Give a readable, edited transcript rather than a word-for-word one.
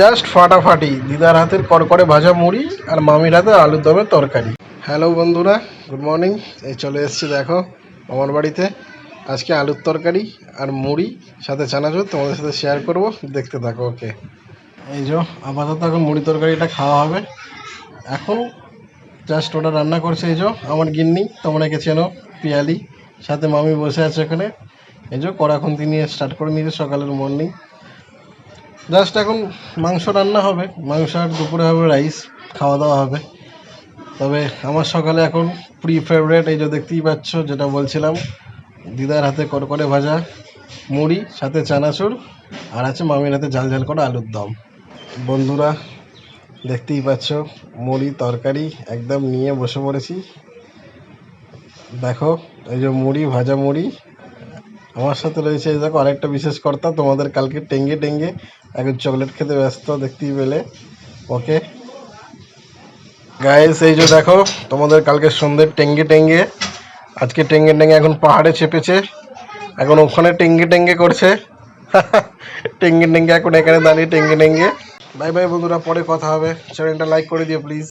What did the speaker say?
Just ফাটাফাটি দিদার হাতের কড়কড়ে ভাজা মুড়ি আর মামির হাতে আলুর দমের তরকারি। হ্যালো বন্ধুরা, গুড মর্নিং। এই চলে এসেছি দেখো আমার বাড়িতে। আজকে আলুর তরকারি আর মুড়ি সাথে চানাচুর তোমাদের সাথে শেয়ার করব, দেখতে থাকো। ওকে, এই যে আপাতত এখন মুড়ি তরকারিটা খাওয়া হবে। এখন জাস্ট ওটা রান্না করছে এই যে আমার গিন্নি, তোমরা একে চেনো, পিয়ালি। সাথে মামি বসে আছে এখানে। এই যে কড়াখুন্তি নিয়ে স্টার্ট করে নিয়েছে সকালের মর্নিং। জাস্ট এখন মাংস রান্না হবে, মাংস আর দুপুরে হবে রাইস, খাওয়া দাওয়া হবে। তবে আমার সকালে এখন ফেভারেট এই যে দেখতেই পাচ্ছ, যেটা বলছিলাম, দিদার হাতে কড়কড়ে ভাজা মুড়ি সাথে চানাচুর, আর আছে মামির হাতে ঝাল ঝাল করা আলুর দম। বন্ধুরা দেখতেই পাচ্ছ মুড়ি তরকারি একদম নিয়ে বসে পড়েছি। দেখো এই যে মুড়ি, ভাজা মুড়ি। আমার সাথে রয়েছে এই দেখো আরেকটা বিশেষ কর্তা, তোমাদের কালকে টেঙ্গে টেঙ্গে এখন চকলেট খেতে ব্যস্ত, দেখতেই পেলে। ওকে গাইস, এই যে দেখো তোমাদের কালকে সন্ধ্যে টেঙ্গে টেঙ্গে, আজকে টেঙ্গে টেঙ্গে এখন পাহাড়ে চেপেছে, এখন ওখানে টেঙ্গে টেঙ্গে করছে। টেঙ্গে টেঙ্গে এখন এখানে দাঁড়িয়ে টেঙ্গে টেঙ্গে। বাই বাই বন্ধুরা, পরে কথা হবে। চ্যানেলটা লাইক করে দিও প্লিজ।